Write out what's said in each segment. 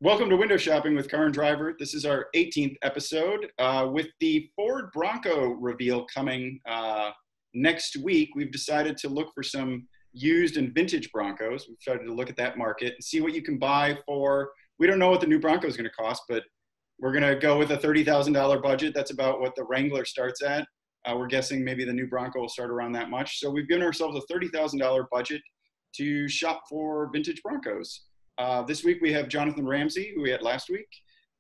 Welcome to Window Shopping with Car and Driver. This is our 18th episode. With the Ford Bronco reveal coming next week, we've decided to look for some used and vintage Broncos. We've started to look at that market and see what you can buy for. We don't know what the new Bronco is going to cost, but we're going to go with a $30,000 budget. That's about what the Wrangler starts at. We're guessing maybe the new Bronco will start around that much. So we've given ourselves a $30,000 budget to shop for vintage Broncos. This week we have Jonathan Ramsey, who we had last week,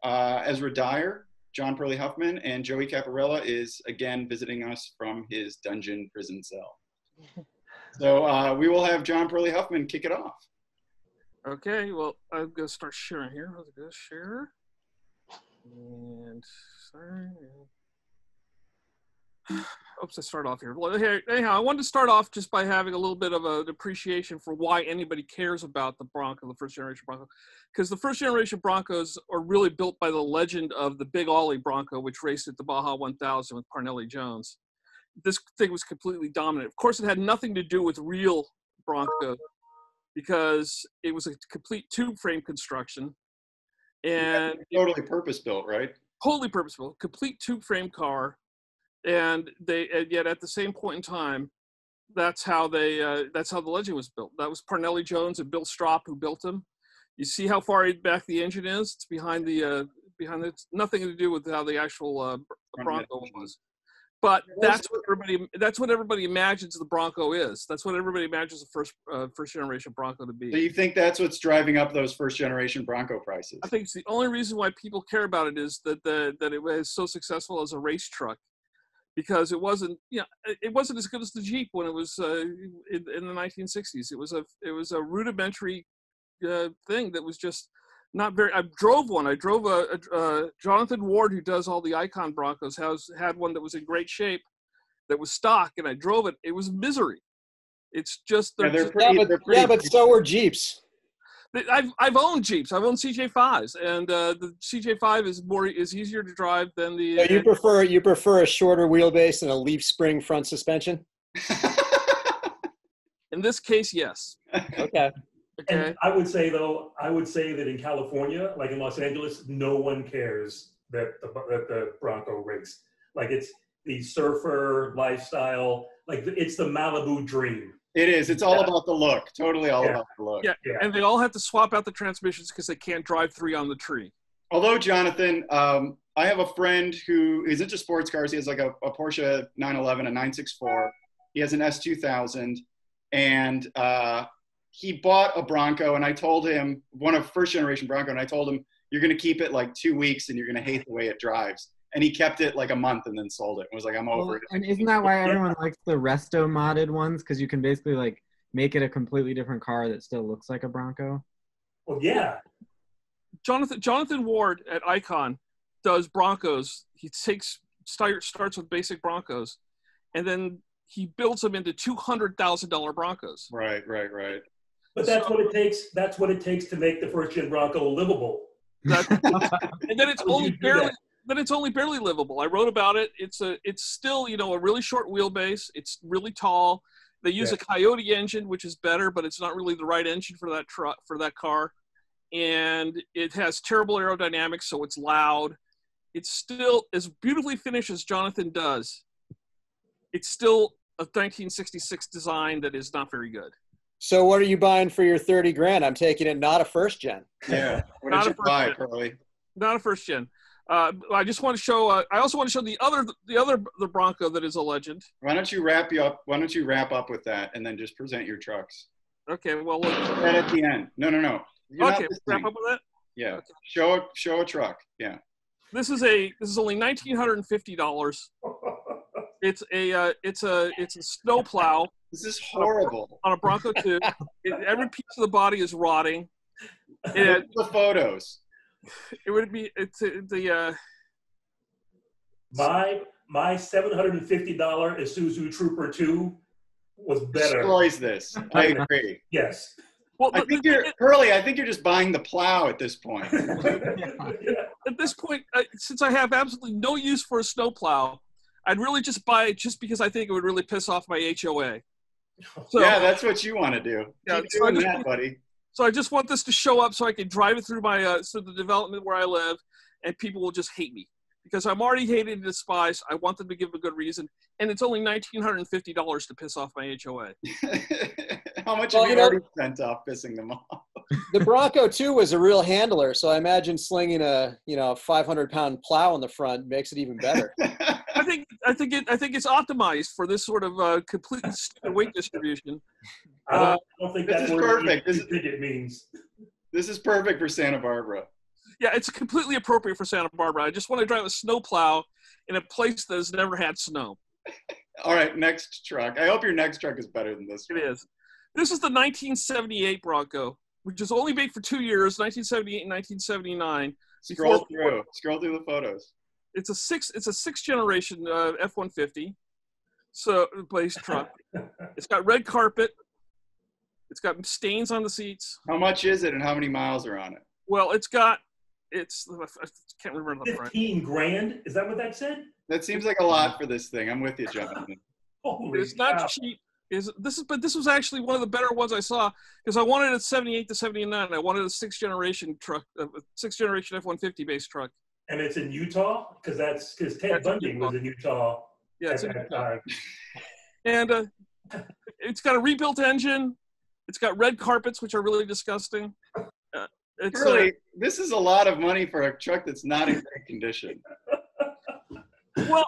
Ezra Dyer, John Perley Huffman, and Joey Caparella is again visiting us from his dungeon prison cell. So we will have John Perley Huffman kick it off. Okay, well, I'm going to start sharing here. I'll go share. And sorry. Oops, I start off here. Well, anyhow, I wanted to start off just by having a little bit of an appreciation for why anybody cares about the Bronco, the first generation Bronco. Because the first generation Broncos are really built by the legend of the Big Ollie Bronco, which raced at the Baja 1000 with Parnelli Jones. This thing was completely dominant. Of course, it had nothing to do with real Bronco because it was a complete tube frame construction. And totally purpose-built, right? Totally purpose-built, complete tube frame car. And yet at the same point in time, that's how the legend was built. That was Parnelli Jones and Bill Stropp who built them. You see how far back the engine is? It's behind it's nothing to do with how the actual Bronco was. But that's what everybody imagines the Bronco is. That's what everybody imagines the first generation Bronco to be. So you think that's what's driving up those first generation Bronco prices? I think it's the only reason why people care about it is that it was so successful as a race truck. Because it wasn't as good as the Jeep when it was in the 1960s. It was a rudimentary thing that was just not very. I drove one. I drove a Jonathan Ward, who does all the Icon Broncos, had one that was in great shape, that was stock, and I drove it. It was misery. It's just they're pretty, but so were Jeeps. I've owned Jeeps. I've owned CJ5s, and the CJ5 is easier to drive than the. So you prefer a shorter wheelbase and a leaf spring front suspension? In this case, yes. Okay. And I would say that in California, like in Los Angeles, no one cares that the Bronco race. Like it's the surfer lifestyle. Like it's the Malibu dream. It is. It's all about the look. Totally all about the look. Yeah, and they all have to swap out the transmissions because they can't drive 3 on the tree. Although, Jonathan, I have a friend who is into sports cars. He has like a Porsche 911, a 964. He has an S2000. And he bought a Bronco. And I told him, one of first generation Bronco, and I told him, you're going to keep it like 2 weeks and you're going to hate the way it drives. And he kept it like a month and then sold it. It was like, I'm over it. And isn't that why everyone likes the resto modded ones? Because you can basically like make it a completely different car that still looks like a Bronco. Well, yeah. Jonathan Ward at Icon does Broncos. He starts with basic Broncos, and then he builds them into $200,000 Broncos. Right. But that's what it takes. That's what it takes to make the first gen Bronco livable. And then it's only barely. Then it's only barely livable. I wrote about it. It's still, a really short wheelbase. It's really tall. They use a Coyote engine, which is better, but it's not really the right engine for that car. And it has terrible aerodynamics, so it's loud. It's still as beautifully finished as Jonathan does. It's still a 1966 design that is not very good. So what are you buying for your $30,000? I'm taking it not a first gen. Yeah. What did you buy, Curly? Not a first gen. I just want to show. I also want to show the Bronco that is a legend. Why don't you wrap up with that and then just present your trucks? Okay. Well, look. Right at the end. No. Okay. Wrap up with that. Yeah. Okay. Show a truck. Yeah. This is only $1,950. It's a snowplow. This is horrible. On a Bronco 2. Every piece of the body is rotting. The photos. It would be my $750 Isuzu Trooper 2 was better. Destroys this. I agree. Yes. Well, I think you're just buying the plow at this point. At this point, since I have absolutely no use for a snowplow, I'd really just buy it just because I think it would really piss off my HOA. So, yeah, that's what you want to do. Yeah, Keep so I doing just- that, buddy. So I just want this to show up so I can drive it through my the development where I live, and people will just hate me because I'm already hated and despised. I want them to give a good reason, and it's only $1,950 to piss off my HOA. How much Well, have you already spent off pissing them off? The Bronco too was a real handler, so I imagine slinging a 500-pound plow on the front makes it even better. I think it's optimized for this sort of complete weight distribution. I don't think This that's is what perfect. you think it means. This is perfect for Santa Barbara. Yeah, it's completely appropriate for Santa Barbara. I just want to drive a snowplow in a place that has never had snow. All right, next truck. I hope your next truck is better than this It one. is. This is the 1978 Bronco, which was only made for 2 years, 1978 and 1979. Scroll through the photos. It's a sixth generation F-150, so based truck. It's got red carpet. It's got stains on the seats. How much is it and how many miles are on it? Well, I can't remember the price. 15 grand? Is that what that said? That seems like a lot for this thing. I'm with you, gentlemen. Holy It's not cow. cheap. But this was actually one of the better ones I saw because I wanted a 78 to 79. I wanted a sixth generation truck, a sixth generation F-150 based truck. And it's in Utah? Because Ted That's in Bundy Utah. was in Utah Yeah, at it's in that Utah. time. And it's got a rebuilt engine. It's got red carpets, which are really disgusting. It's Really, this is a lot of money for a truck that's not in great condition. well,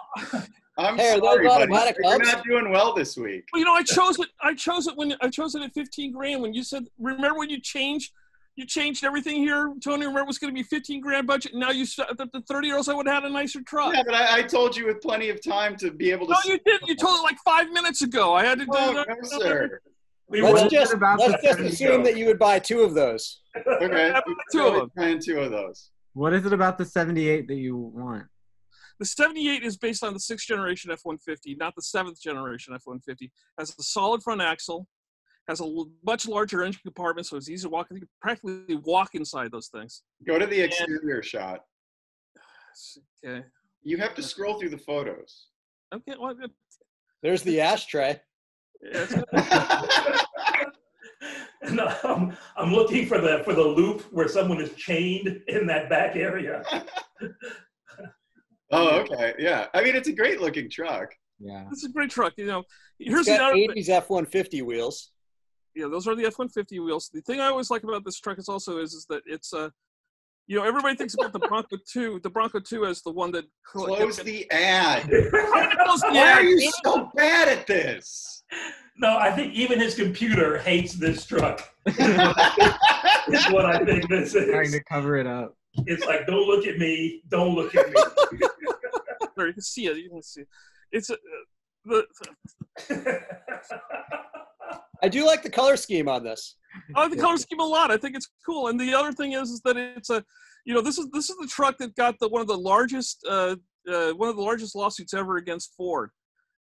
I'm Hey, are those sorry, buddy. automatic You're hubs? not doing well this week. you know, I chose it at 15 grand when you said. Remember when you changed everything here, Tony? Remember it was going to be 15 grand budget. And now the 30 year olds, I would have had a nicer truck. Yeah, but I told you with plenty of time to be able to. No, you didn't. You told it like 5 minutes ago. I had to do Oh, that. no, sir. Let's just about assume that you would buy 2 of those. Okay, Yeah, I'm 2 of really them. trying 2 of those. What is it about the 78 that you want? The 78 is based on the 6th generation F-150, not the 7th generation F-150. Has a solid front axle, has a much larger engine compartment, so it's easy to walk. You can practically walk inside those things. Go to the exterior shot. Okay. You have to scroll through the photos. Okay. Well, There's the ashtray. yeah, it's No, I'm looking for the loop where someone is chained in that back area. Oh, okay. Yeah. I mean, it's a great looking truck. Yeah. this is a great truck. You know, It's here's got another. 80s F-150 wheels. Yeah, those are the F-150 wheels. The thing I always like about this truck is that it's you know, everybody thinks about the Bronco 2 as the one that Close the ad. Close the Why ad. are you so bad at this? No, I think even his computer hates this truck. Is what I think this Trying is. to cover it up. It's like, don't look at me. Don't look at me. There, you can see it. You can see it. It's I do like the color scheme on this. I like the color scheme a lot. I think it's cool. And the other thing is that it's this is the truck that got one of the largest lawsuits ever against Ford.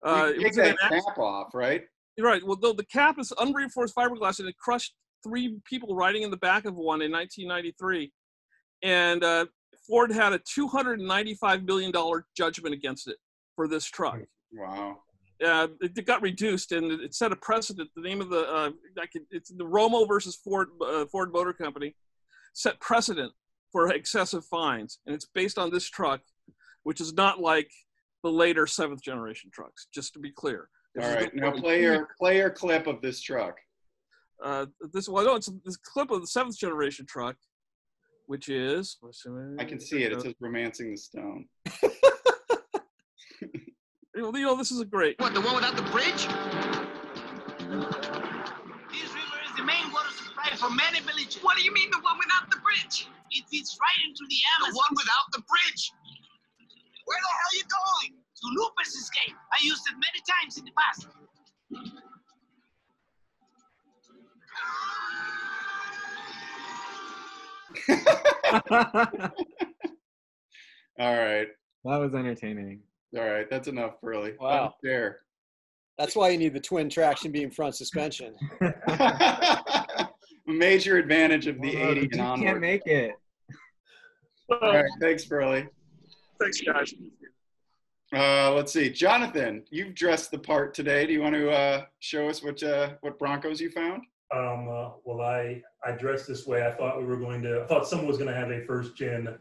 You It take was in that an accident. cap off, right? Right. Well, the cap is unreinforced fiberglass, and it crushed 3 people riding in the back of one in 1993. And Ford had a $295 million judgment against it for this truck. Wow. It got reduced, and it set a precedent. The name of it's the Romo versus Ford Motor Company, set precedent for excessive fines, and it's based on this truck, which is not like the later 7th generation trucks. Just to be clear. All right. Now play your clip of this truck. It's this clip of the 7th generation truck, which is. I can see it. It says "Romancing the Stone." You know, this is a great. What, the one without the bridge? This river is the main water supply for many villages. What do you mean, the one without the bridge? It feeds right into the Amazon. The one without the bridge? Where the hell are you going? To Lupus Escape. I used it many times in the past. All right. That was entertaining. All right. That's enough, Burley. Wow. There. That's why you need the twin traction beam front suspension. Major advantage of the Well, 80 you and onward. can't make it. All right. Thanks, Burley. Thanks, guys. Let's see. Jonathan, you've dressed the part today. Do you want to show us what Broncos you found? Well, I dressed this way. I thought someone was going to have a first gen,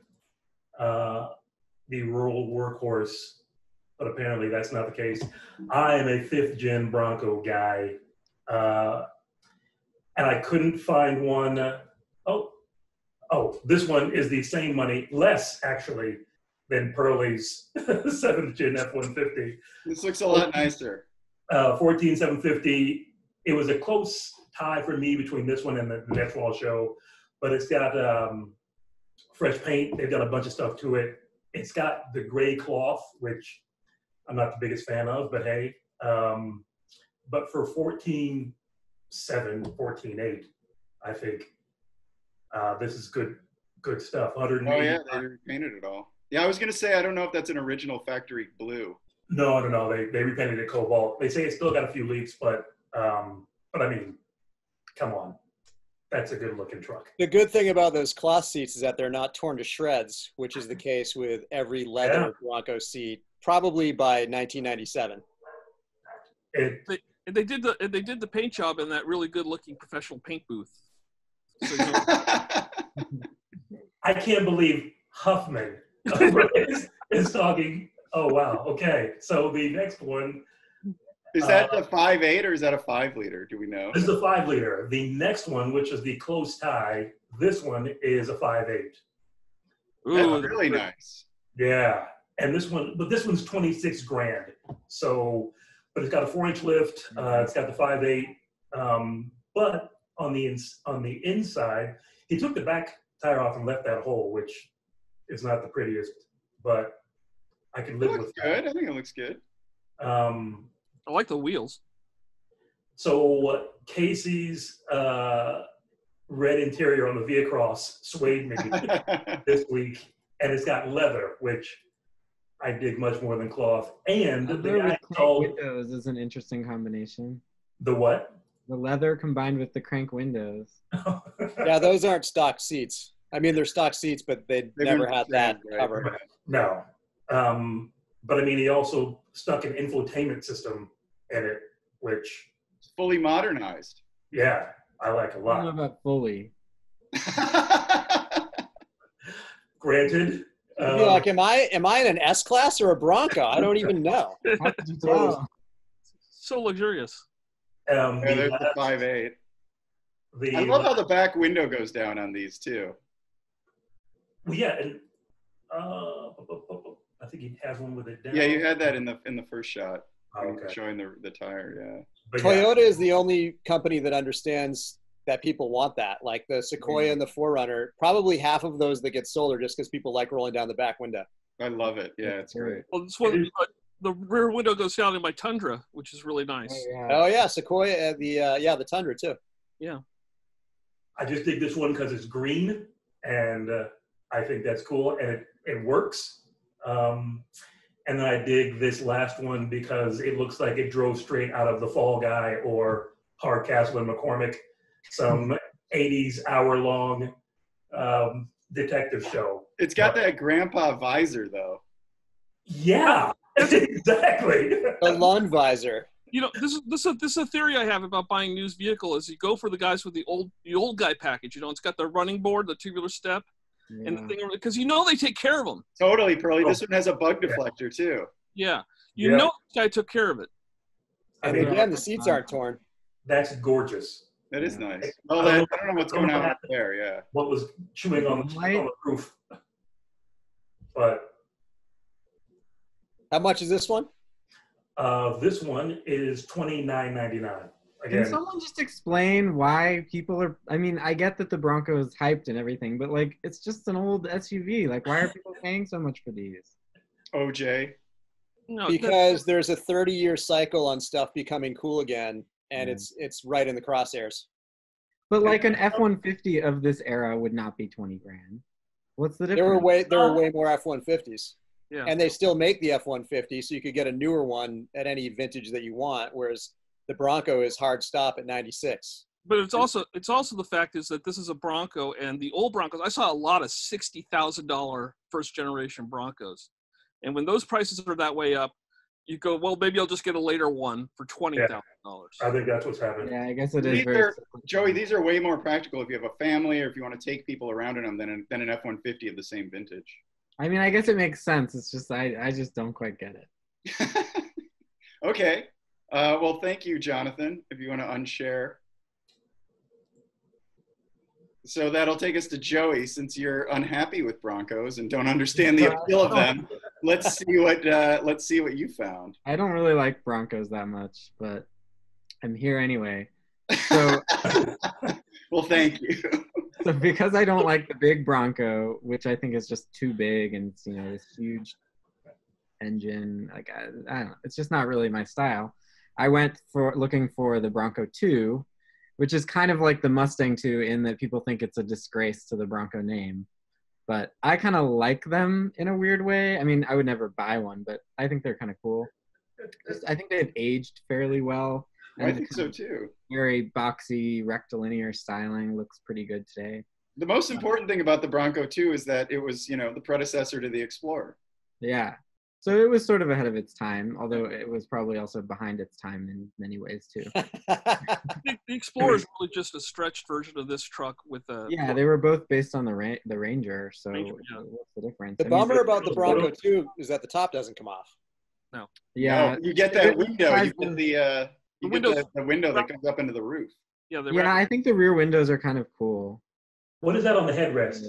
the rural workhorse, but apparently that's not the case. I am a fifth gen Bronco guy, and I couldn't find one. This one is the same money, less actually, than Pearlie's 7th gen F-150. This looks a lot nicer. 14750. It was a close tie for me between this one and the next wall show, but it's got fresh paint. They've got a bunch of stuff to it. It's got the gray cloth, which I'm not the biggest fan of, but hey. But for 14.7, 14.8, I think this is good stuff. 180. Oh yeah, they repainted it all. Yeah, I was gonna say I don't know if that's an original factory blue. No. They repainted it cobalt. They say it's still got a few leaks, but I mean, come on, that's a good looking truck. The good thing about those cloth seats is that they're not torn to shreds, which is the case with every leather Bronco seat, probably by 1997. They did the paint job in that really good looking professional paint booth. So, I can't believe Huffman is talking. Oh wow. Okay. So the next one. Is that the 5.8 or is that a 5 liter? Do we know? This is a 5 liter. The next one, which is the close tie, this one is a 5.8. Ooh, that's really nice. Yeah. And this one's 26 grand. So, but it's got a 4-inch lift. It's got the 5.8. But on the inside, he took the back tire off and left that hole, which is not the prettiest, but I can live with that. Good. I think it looks good. I like the wheels. So Casey's red interior on the Via Cross swayed me this week, and it's got leather, which I dig much more than cloth. And the guy crank windows is an interesting combination. The what? The leather combined with the crank windows. Yeah, those aren't stock seats. I mean, they're stock seats, but they've never had that covered. No. But I mean, he also stuck an infotainment system in it, which it's fully modernized. Yeah, I like a lot. I don't know about fully. Granted. Like, am I in an S class or a Bronco? I don't even know. So luxurious. There's the 5.8. I love how the back window goes down on these too. Well, yeah, and I think he has one with it down. Yeah, you had that in the first shot. Okay. Showing the tire, yeah. But Toyota is the only company that understands that people want that. Like the Sequoia and the 4Runner, probably half of those that get sold are just because people like rolling down the back window. I love it. Yeah, it's great. Well, this one, the rear window goes down in my Tundra, which is really nice. Oh yeah, Sequoia, the Tundra too. Yeah. I just dig this one because it's green, and I think that's cool, and it works. And then I dig this last one because it looks like it drove straight out of The Fall Guy or Hardcastle and McCormick, some 80s hour-long detective show. It's got that grandpa visor, though. Yeah, exactly. The lawn visor. You know, this is a theory I have about buying used vehicle is you go for the guys with the old guy package. You know, it's got the running board, the tubular step. Yeah. And the thing, because you know they take care of them. Totally, Pearlie. This one has a bug deflector too. Yeah, you know this guy took care of it. And again, the seats aren't torn. That's gorgeous. That is nice. Oh, I don't know what's going on up there. Yeah. What was chewing on the roof? But how much is this one? This one is $29.99. Can someone just explain why people are? I mean, I get that the Bronco is hyped and everything, but like, it's just an old SUV. Like, why are people paying so much for these? OJ. No, because there's a 30-year cycle on stuff becoming cool again, and it's right in the crosshairs. But like an F-150 of this era would not be 20 grand. What's the difference? There were way more F-150s. Yeah. And they still make the F-150, so you could get a newer one at any vintage that you want, whereas the Bronco is hard stop at 96. But it's also the fact is that this is a Bronco, and the old Broncos, I saw a lot of $60,000 first generation Broncos. And when those prices are that way up, you go, well, maybe I'll just get a later one for $20,000. I think that's what's happening. Yeah, I guess it is very. Joey, these are way more practical if you have a family or if you want to take people around in them than an F-150 of the same vintage. I mean, I guess it makes sense. It's just I just don't quite get it. Okay. Well, thank you, Jonathan. If you want to unshare. So that'll take us to Joey, since you're unhappy with Broncos and don't understand the appeal of them. Let's see what you found. I don't really like Broncos that much, but I'm here anyway. So, well, thank you. So because I don't like the big Bronco, which I think is just too big, and it's, this huge engine, like I don't know, it's just not really my style. I went looking for the Bronco 2, which is kind of like the Mustang 2 in that people think it's a disgrace to the Bronco name. But I kind of like them in a weird way. I mean, I would never buy one, but I think they're kind of cool. I think they've aged fairly well. I think so too. Very boxy, rectilinear styling looks pretty good today. The most important thing about the Bronco 2 is that it was, the predecessor to the Explorer. Yeah. So it was sort of ahead of its time, although it was probably also behind its time in many ways too. The Explorer is really just a stretched version of this truck with a. Yeah, they were both based on the Ranger. So Ranger, yeah. What's the difference? The bummer about the Bronco 2 is that the top doesn't come off. No. Yeah. No, you get that window. You get the window that comes up into the roof. Yeah. I think the rear windows are kind of cool. What is that on the headrest?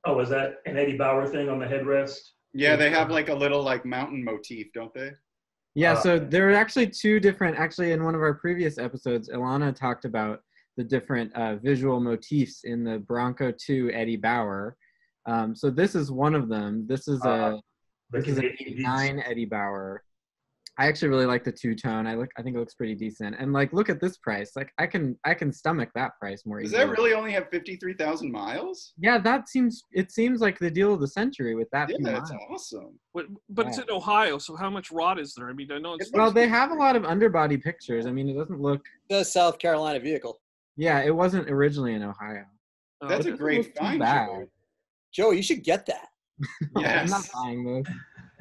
Oh, is that an Eddie Bauer thing on the headrest? Yeah, they have like a little mountain motif, don't they? Yeah, so there are actually two different, in one of our previous episodes, Ilana talked about the different visual motifs in the Bronco 2 Eddie Bauer. So this is one of them. This is an 89 Eddie Bauer. I actually really like the two-tone. I think it looks pretty decent. And look at this price. I can stomach that price more easily. Does that really only have 53,000 miles? Yeah, it seems like the deal of the century with that. Yeah, that's awesome. But it's in Ohio, so how much rot is there? I mean, I know it's. Well, they have a lot of underbody pictures. I mean, it doesn't look. The South Carolina vehicle. Yeah, it wasn't originally in Ohio. That's a great find, Joey. Joey, you should get that. Yes. I'm not buying those.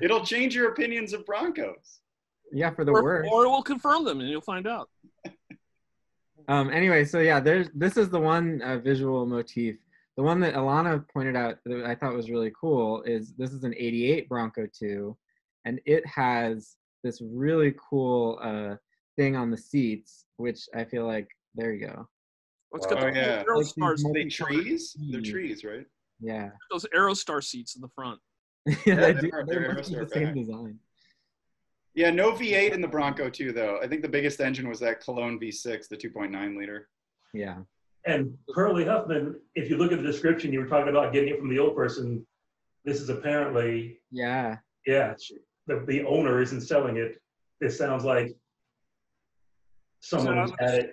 It'll change your opinions of Broncos. Yeah, for the worst. Or it will confirm them, and you'll find out. Anyway, so yeah, this is the one visual motif. The one that Ilana pointed out that I thought was really cool is this is an 88 Bronco 2, and it has this really cool thing on the seats, which I feel like, there you go. It's got the Aerostar seats. Trees? They're trees, right? Yeah. Those Aerostar seats in the front. Yeah, they're the same design. Yeah, no V8 in the Bronco 2, though. I think the biggest engine was that Cologne V6, the 2.9 liter. Yeah. And Curly Huffman, if you look at the description, you were talking about getting it from the old person. This is apparently. Yeah. Yeah, the owner isn't selling it. This sounds like someone had it.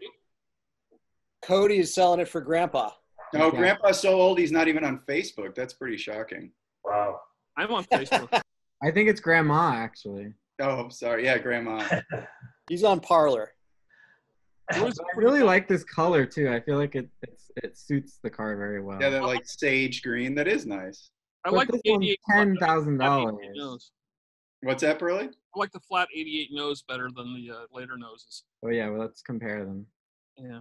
Cody is selling it for Grandpa. No, Grandpa's so old he's not even on Facebook. That's pretty shocking. Wow. I'm on Facebook. I think it's Grandma, actually. Oh, I'm sorry. Yeah, Grandma. He's on Parlor. I really like this color too. I feel like it suits the car very well. Yeah, that sage green. That is nice. I like this the one's 88 $10,000. What's that, Pearly? I like the flat 88 nose better than the later noses. Oh yeah, well let's compare them. Yeah.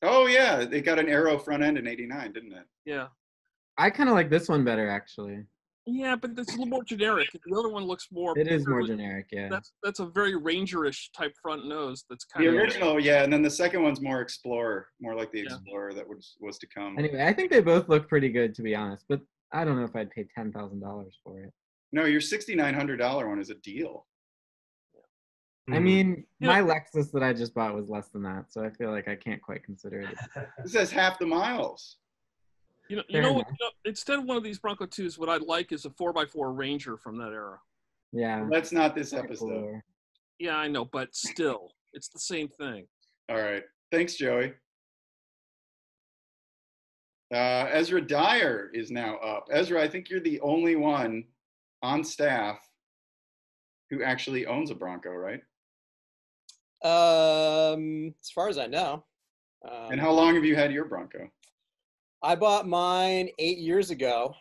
Oh yeah, they got an Aero front end in '89, didn't it? Yeah. I kind of like this one better actually. Yeah, but it's a little more generic. The other one looks more. It is more generic, yeah. That's a very Ranger-ish type front nose. That's kind the of original, yeah, and then the second one's more Explorer, more like the Explorer that was to come. Anyway, I think they both look pretty good to be honest, but I don't know if I'd pay $10,000 for it. No, your $6,900 one is a deal. I mean, my Lexus that I just bought was less than that, so I feel like I can't quite consider it. This has half the miles. You know what? Instead of one of these Bronco 2s, what I'd like is a 4x4 Ranger from that era. Yeah. Well, that's not this episode. Cooler. Yeah, I know, but still, it's the same thing. All right. Thanks, Joey. Ezra Dyer is now up. Ezra, I think you're the only one on staff who actually owns a Bronco, right? As far as I know. And how long have you had your Bronco? I bought mine 8 years ago,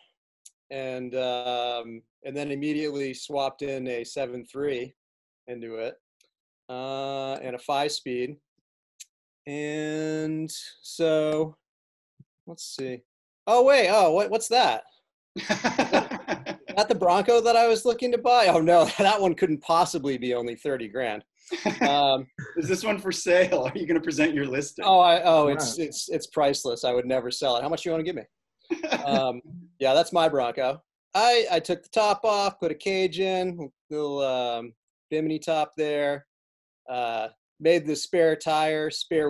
and then immediately swapped in a 7.3 into it, and a 5-speed. And so let's see. Oh wait, what's that? Is that the Bronco that I was looking to buy? Oh no, that one couldn't possibly be only 30 grand. Is this one for sale? Are you going to present your listing? It's priceless. I would never sell it. How much do you want to give me? Yeah, that's my Bronco. I took the top off, put a cage in, little bimini top there. Made the spare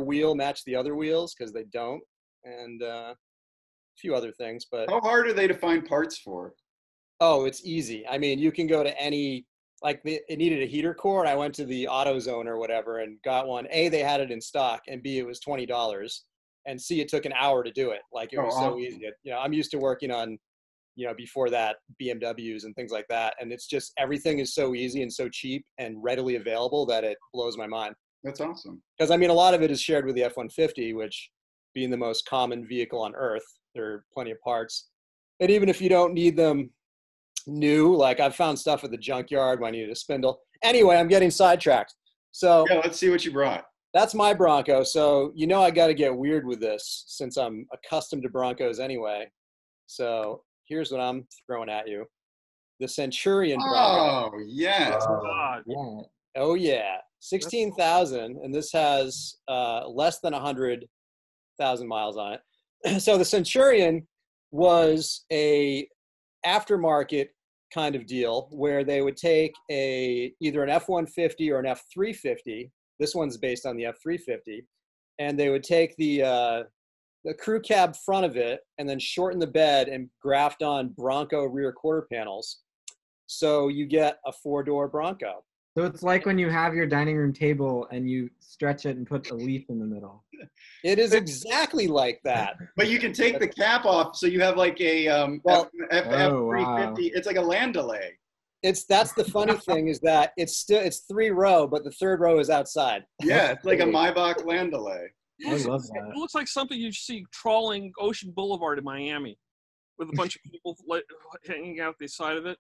wheel match the other wheels because they don't, and a few other things. But how hard are they to find parts for? Oh, it's easy. I mean, you can go to any, it needed a heater core. I went to the AutoZone or whatever and got one. A, they had it in stock, and B, it was $20. And C, it took an hour to do it. Like, it was so easy. I'm used to working on, before that, BMWs and things like that. And it's just, everything is so easy and so cheap and readily available that it blows my mind. That's awesome. Because, I mean, a lot of it is shared with the F-150, which being the most common vehicle on Earth, there are plenty of parts. And even if you don't need them new, like I've found stuff at the junkyard when I needed a spindle. Anyway, I'm getting sidetracked. So yeah, let's see what you brought. That's my Bronco. So, I got to get weird with this since I'm accustomed to Broncos anyway. So here's what I'm throwing at you. The Centurion Bronco. Oh, yes. Oh, yeah. 16,000. And this has less than 100,000 miles on it. So the Centurion was a aftermarket kind of deal where they would take either an F-150 or an F-350. This one's based on the F-350. And they would take the crew cab front of it and then shorten the bed and graft on Bronco rear quarter panels. So you get a 4-door Bronco. So it's like when you have your dining room table and you stretch it and put a leaf in the middle. It is exactly like that. But you can take the cap off, so you have like a F350. Wow. It's like a Landaulet. That's the funny thing is that it's 3-row, but the 3rd row is outside. Yeah, it's like a Maybach Landaulet. I love that. It looks like something you see trawling Ocean Boulevard in Miami, with a bunch of people hanging out the side of it.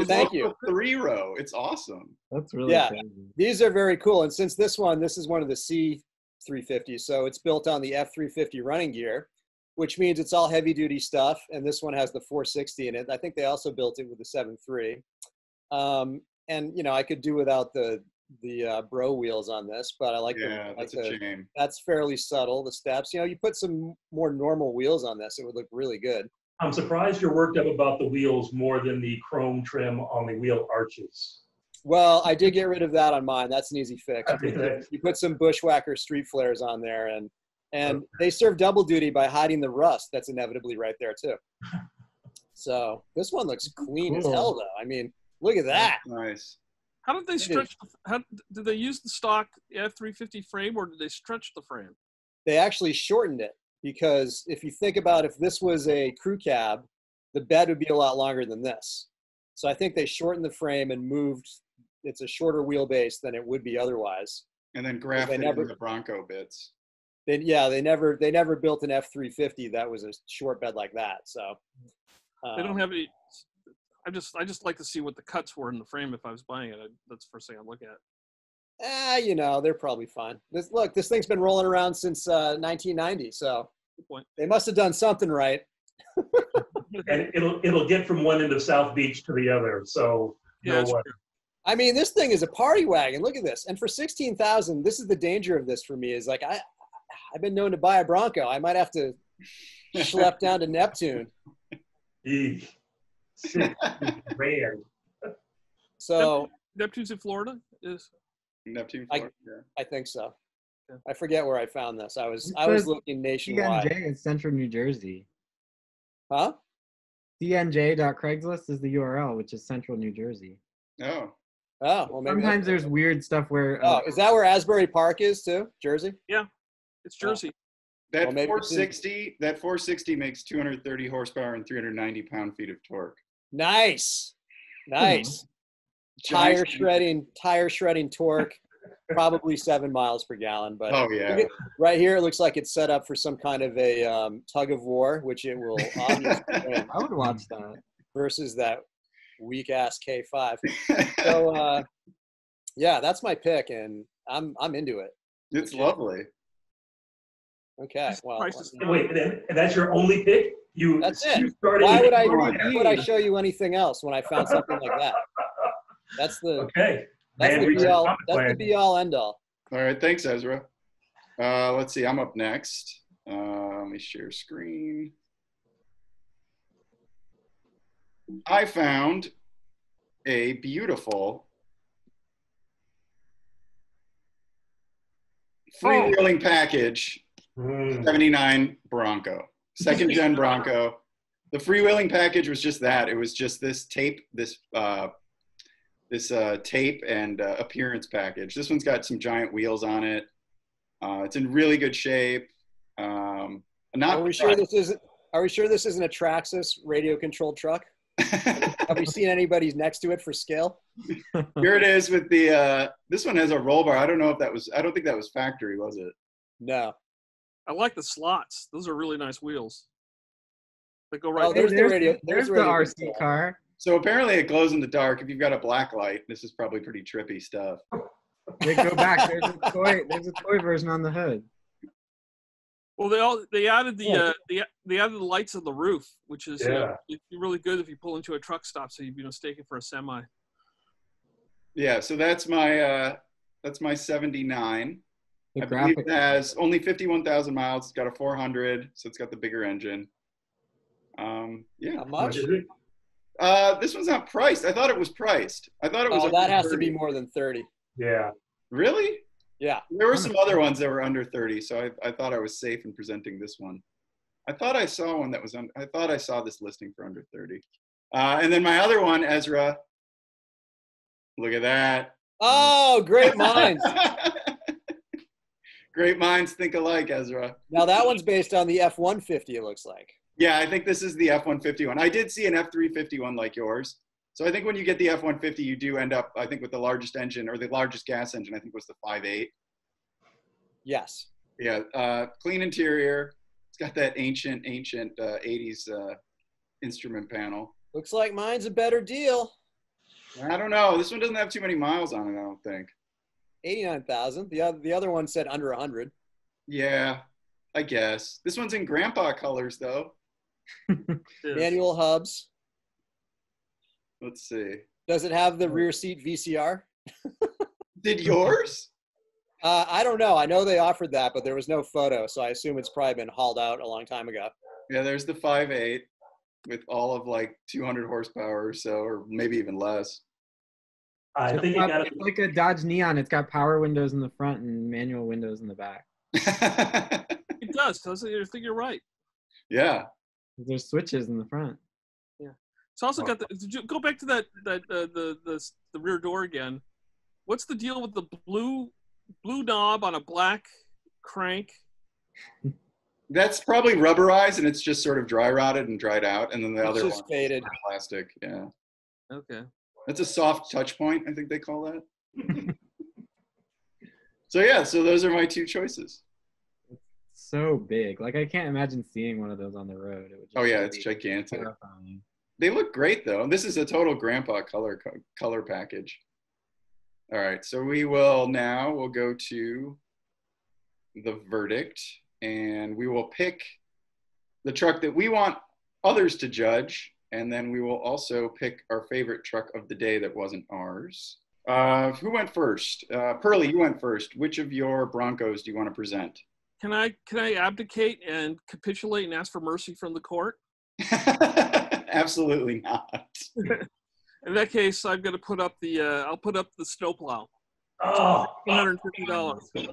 Thank you. 3-row. It's awesome. That's really crazy. These are very cool. And since this is one of the C350s, so it's built on the F350 running gear, which means it's all heavy duty stuff. And this one has the 460 in it. I think they also built it with the 7.3. And I could do without the bro wheels on this, but I like that's a shame. That's fairly subtle. The steps, you put some more normal wheels on this, it would look really good. I'm surprised you're worked up about the wheels more than the chrome trim on the wheel arches. Well, I did get rid of that on mine. That's an easy fix. You put some Bushwhacker street flares on there, and they serve double duty by hiding the rust that's inevitably right there too. So this one looks clean as hell, though. I mean, look at that. That's nice. How did they stretch? Did they use the stock F350 frame, or did they stretch the frame? They actually shortened it. Because if you think about if this was a crew cab, the bed would be a lot longer than this. So I think they shortened the frame and moved. It's a shorter wheelbase than it would be otherwise. And then grafted in the Bronco bits. They never built an F350 that was a short bed like that. So they don't have any. I just like to see what the cuts were in the frame if I was buying it. That's the first thing I look at. They're probably fine. This thing's been rolling around since 1990, so they must have done something right. And it'll get from one end of South Beach to the other. So I mean, this thing is a party wagon. Look at this. And for 16,000, this is the danger of this for me. Is like I've been known to buy a Bronco. I might have to schlep down to Neptune. Man. So Neptune's in Florida is. Neptune, Florida, I think so. Yeah. I forget where I found this. I was looking nationwide. CNJ is Central New Jersey. Huh? CNJ.Craigslist is the URL, which is Central New Jersey. Oh. Well, maybe sometimes there's weird stuff where. Is that where Asbury Park is too? Jersey? Yeah, it's Jersey. That 460 makes 230 horsepower and 390 pound-feet of torque. Nice. Tire shredding torque, probably 7 miles per gallon. But right here it looks like it's set up for some kind of a tug of war, which it will obviously win. I would watch that. versus that weak ass K5. So yeah, that's my pick, and I'm into it. It's lovely. Okay, well, Wait, and that's your only pick? That's it. Started Why with would I show you anything else when I found something like that? That's the okay. That's the be all. That's the be all end all. All right, thanks, Ezra. Let's see, I'm up next. Let me share screen. I found a beautiful freewheeling package, 79 Bronco, second gen Bronco. The freewheeling package was just that. It was just this tape, this tape and appearance package. This one's got some giant wheels on it. It's in really good shape. Are we sure this isn't a Traxxas radio controlled truck? Have we seen anybody's next to it for scale? Here it is with the, this one has a roll bar. I don't think that was factory, was it? No. I like the slots. Those are really nice wheels. They go right. Oh, there's the radio. There's the RC car. So apparently it glows in the dark. If you've got a black light, this is probably pretty trippy stuff. They go back. There's a toy version on the hood. Well, they added the lights on the roof, which is it'd be really good if you pull into a truck stop, so you'd be mistaken for a semi. Yeah, so that's my 79. I believe it has only 51,000 miles. It's got a 400, so it's got the bigger engine. Yeah. How much? This one's not priced. I thought it was priced. I thought it was. Oh, that has to be more than 30. Yeah. Really? Yeah. There were some other ones that were under 30, so I thought I was safe in presenting this one. I thought I saw one that was I thought I saw this listing for under 30. And then my other one, Ezra. Look at that. Oh, great minds. Great minds think alike, Ezra. Now that one's based on the F-150, it looks like. Yeah, I think this is the F-150 one. I did see an F-350 one like yours. So I think when you get the F-150, you do end up, I think, with the largest engine, or the largest gas engine, I think was the 5.8. Yes. Yeah, clean interior. It's got that ancient 80s instrument panel. Looks like mine's a better deal. I don't know. This one doesn't have too many miles on it, I don't think. 89,000. The other one said under 100. Yeah, I guess. This one's in grandpa colors, though. Manual hubs. Let's see. Does it have the rear seat VCR? Did yours? I don't know. I know they offered that, but there was no photo, so I assume it's probably been hauled out a long time ago. Yeah, there's the 5.8 with all of like 200 horsepower or so, or maybe even less. I think it's like a Dodge Neon. It's got power windows in the front and manual windows in the back. It does. I think you're right. Yeah. There's switches in the front. Yeah. It's also got go back to the rear door again. What's the deal with the blue knob on a black crank? That's probably rubberized, and it's just sort of dry rotted and dried out, and then the other one faded. Plastic. Yeah. Okay. That's a soft touch point, I think they call that. So yeah, so those are my two choices. It's so big. Like I can't imagine seeing one of those on the road. It would just It's gigantic. Terrifying. They look great though. This is a total grandpa color package. All right, so we'll go to the verdict, and we will pick the truck that we want others to judge, and then we will also pick our favorite truck of the day that wasn't ours. Who went first? Pearlie, you went first. Which of your Broncos do you want to present? Can I abdicate and capitulate and ask for mercy from the court? Absolutely not. In that case, I'm going to put up I'll put up the snowplow. Oh, $150.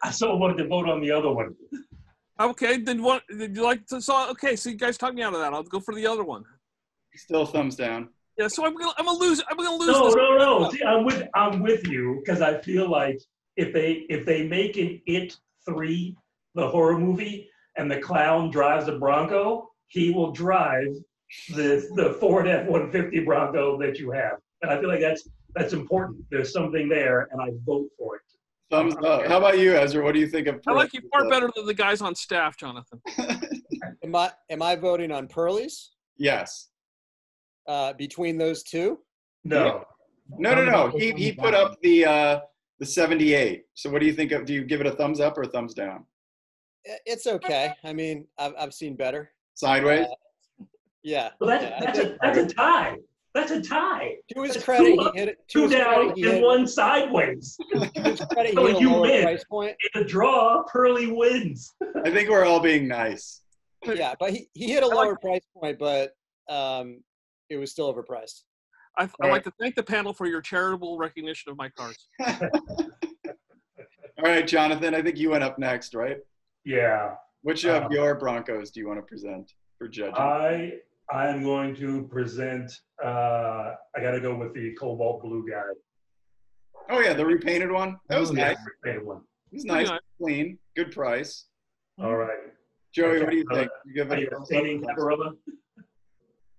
I so wanted to vote on the other one. Okay, then what? Did you like to? So okay, so you guys talked me out of that. I'll go for the other one. Still thumbs down. Yeah, so I'm gonna lose. No. See, I'm with you because I feel like if they make an It 3, the horror movie, and the clown drives a Bronco, he will drive the Ford F-150 Bronco that you have, and I feel like that's important. There's something there, and I vote for it. Thumbs up. How about you, Ezra? What do you think of? I like you far better than the guys on staff, Jonathan. Am I voting on Pearlie's? Yes. between those two. No. No. He put up the 78. So what do you think of? Do you give it a thumbs up or a thumbs down? It's okay. I mean, I've seen better. Sideways. Yeah. Well, that's a tie. That's a tie. To his That's credit, two up, he hit it. Two down and one sideways. To his credit, he So hit a you lower win. price point. In a draw, Pearly wins. I think we're all being nice. Yeah, but he hit a lower price point, but it was still overpriced. I'd like to thank the panel for your charitable recognition of my cars. All right, Jonathan, I think you went up next, right? Yeah. Which of your Broncos do you want to present for judging? I'm going to present, I got to go with the cobalt blue guy. Oh, yeah, the repainted one. That was nice. Repainted one. It was nice, clean, good price. All right. Joey, what do you think? You give Are it you a thumbs stating up? Caparella?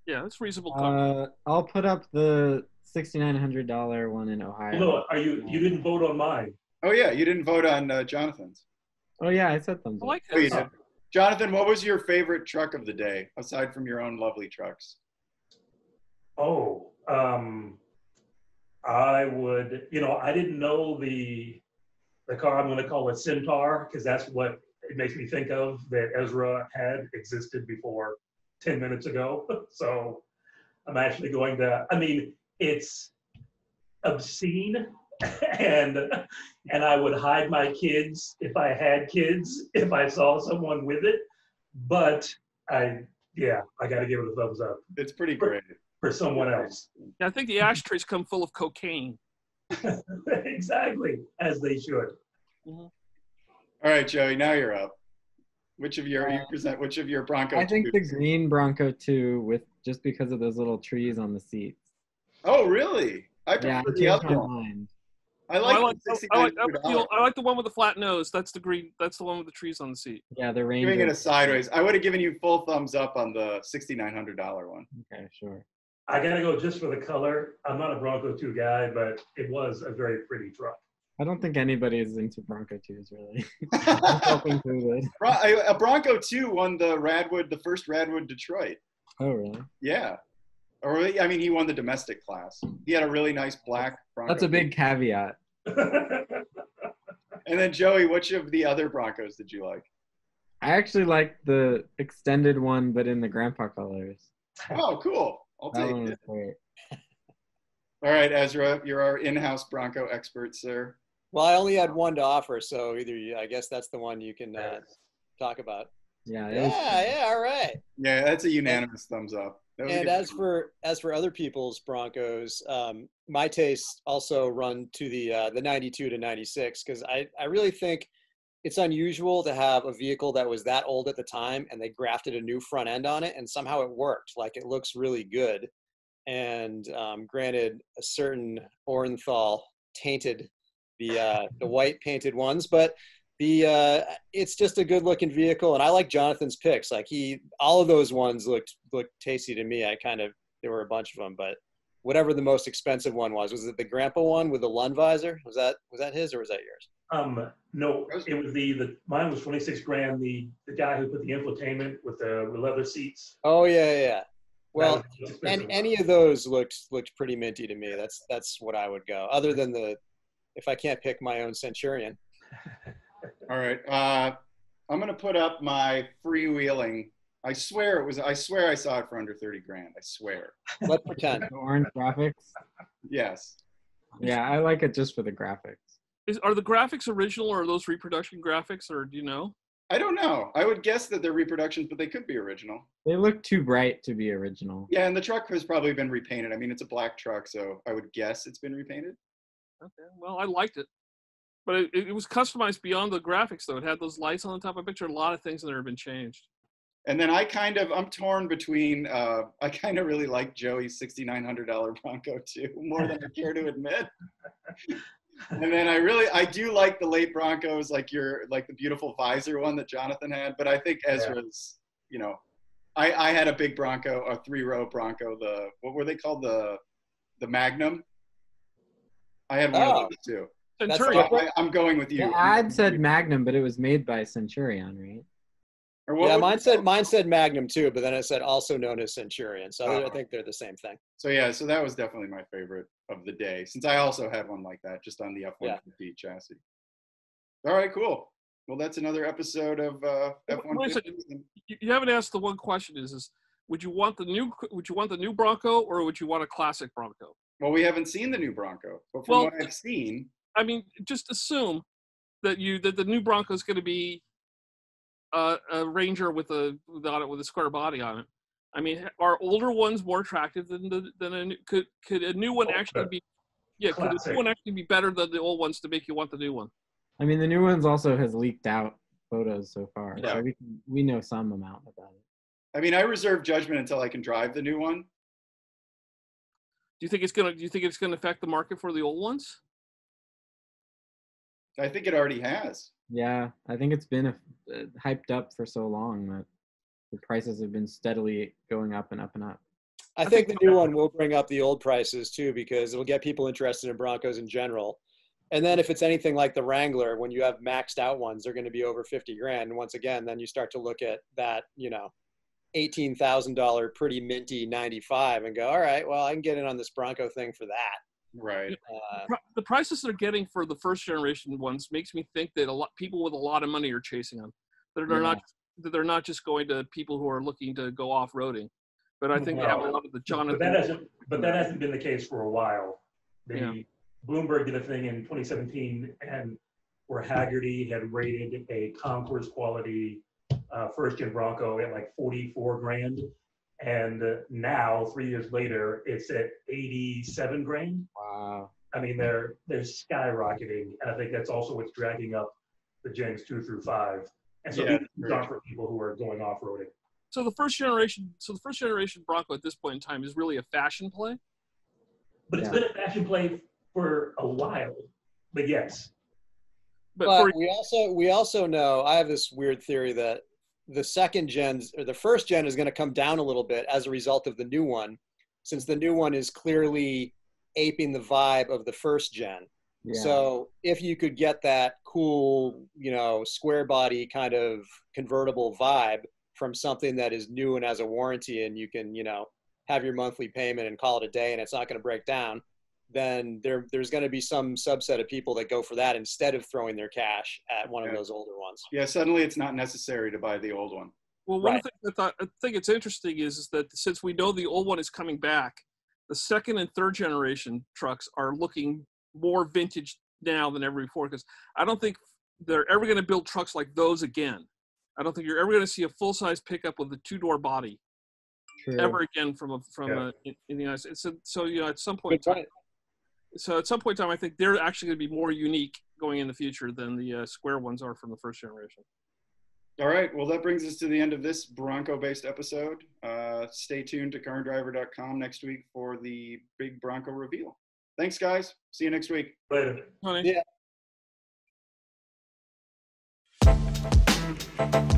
Yeah, that's reasonable. Comment. I'll put up the $6,900 one in Ohio. No, you didn't vote on mine. Oh, yeah, you didn't vote on Jonathan's. Oh yeah, I said thumbs I up. like Oh, you his. did. Jonathan, what was your favorite truck of the day, aside from your own lovely trucks? Oh, I would, I didn't know the car, I'm going to call it Centaur, because that's what it makes me think of, that Ezra had existed before 10 minutes ago. So I'm actually going to, it's obscene, and I would hide my kids if I had kids, if I saw someone with it. But I got to give it a thumbs up. It's pretty great. For someone else. Yeah, I think the ashtrays come full of cocaine. Exactly, as they should. Mm-hmm. All right, Joey, now you're up. Which of your Broncos? I think the green Bronco 2, with just because of those little trees on the seats. Oh, really? I prefer the other one. I like the one with the flat nose. That's the green. That's the one with the trees on the seat. Yeah, the Ranger. Giving it a sideways. I would have given you full thumbs up on the $6,900 one. Okay, sure. I gotta go just for the color. I'm not a Bronco 2 guy, but it was a very pretty truck. I don't think anybody is into Bronco 2s really. Myself included. A Bronco 2 won the first Radwood Detroit. Oh really? Yeah. Or he won the domestic class. He had a really nice black Bronco. That's a big caveat. And then Joey, which of the other Broncos did you like? I actually like the extended one, but in the grandpa colors. Oh, cool. I'll That take one it. was great. All right, Ezra, you're our in-house Bronco expert, sir. Well, I only had one to offer, so I guess that's the one you can talk about. Yeah. Yeah, all right. Yeah, that's a unanimous thumbs up. And as for other people's Broncos, my tastes also run to the 92 to 96, because I really think it's unusual to have a vehicle that was that old at the time and they grafted a new front end on it and somehow it worked. Like, it looks really good. And granted, a certain Orenthal tainted the white painted ones, but it's just a good looking vehicle. And I like Jonathan's picks. Like, all of those ones looked tasty to me. There were a bunch of them, but whatever the most expensive one was it the grandpa one with the Lund visor? Was that his or was that yours? No, it was mine was 26 grand. The guy who put the infotainment with the leather seats. Oh yeah. Well, and any of those looked pretty minty to me. That's what I would go. Other than if I can't pick my own Centurion. All right. I'm gonna put up my freewheeling. I swear I saw it for under 30 grand. I swear. Let's pretend. The orange graphics. Yes. Yeah, I like it just for the graphics. Are the graphics original, or are those reproduction graphics, or do you know? I don't know. I would guess that they're reproductions, but they could be original. They look too bright to be original. Yeah, and the truck has probably been repainted. I mean, it's a black truck, so I would guess it's been repainted. Okay, well, I liked it. But it was customized beyond the graphics, though. It had those lights on the top. I picture a lot of things that have been changed. And then I'm torn between, I kind of really like Joey's $6,900 Bronco too, more than I care to admit. And then I do like the late Broncos, like the beautiful visor one that Jonathan had. But I think Ezra's, I had a big Bronco, a 3-row Bronco, what were they called? The Magnum. I had one of those too. Centurion. I'm going with you. The ad said Magnum, but it was made by Centurion, right? Or what Yeah, would- mine said Magnum too, but then it said also known as Centurion. So I Oh. think they're the same thing. So yeah, so that was definitely my favorite of the day, since I also had one like that, just on the F-150 chassis. All right, cool. Well, that's another episode of Wait a F-150. second. You haven't asked the one question: is would you want the new Bronco, or would you want a classic Bronco? Well, we haven't seen the new Bronco, but from Well, what I've seen, I mean, just assume that the new Bronco is going to be a Ranger with a square body on it. I mean, are older ones more attractive than a new? Could a new one actually be? Yeah, could a Classic. new one actually be better than the old ones to make you want the new one? I mean, the new ones also has leaked out photos so far, Yeah. so we know some amount about it. I mean, I reserve judgment until I can drive the new one. Do you think it's gonna affect the market for the old ones? I think it already has. Yeah, I think it's been hyped up for so long that the prices have been steadily going up and up and up. I think the new one will bring up the old prices too, because it'll get people interested in Broncos in general. And then if it's anything like the Wrangler, when you have maxed out ones, they're going to be over 50 grand. And once again, then you start to look at that, $18,000 pretty minty 95 and go, all right, well, I can get in on this Bronco thing for that. Right. The prices they're getting for the first generation ones makes me think that people with a lot of money are chasing them. They're not just going to people who are looking to go off-roading. But I think they have a lot of the Jonathan. But that hasn't been the case for a while. Yeah. Bloomberg did a thing in 2017, and where Haggerty had rated a Concours quality first-gen Bronco at like 44 grand, and now 3 years later, it's at 87 grand. Wow. I mean, they're skyrocketing, and I think that's also what's dragging up the Gens 2 through 5. And so these aren't for people who are going off-roading. So the first generation Bronco at this point in time is really a fashion play. But it's been a fashion play for a while. But yes. But we also know, I have this weird theory that the first gen is going to come down a little bit as a result of the new one, since the new one is clearly aping the vibe of the first gen. Yeah. So if you could get that cool, square body kind of convertible vibe from something that is new and has a warranty, and you can, have your monthly payment and call it a day and it's not going to break down, then there's going to be some subset of people that go for that instead of throwing their cash at one of those older ones. Yeah, suddenly it's not necessary to buy the old one. Well, one thing I think it's interesting is that since we know the old one is coming back, the second and third generation trucks are looking more vintage now than ever before, because I don't think they're ever going to build trucks like those again. I don't think you're ever going to see a full-size pickup with a two-door body ever again from in the United States. So at some point in time, I think they're actually going to be more unique going in the future than the square ones are from the first generation. All right. Well, that brings us to the end of this Bronco-based episode. Stay tuned to carndriver.com next week for the big Bronco reveal. Thanks, guys. See you next week. Later. Honey. Yeah.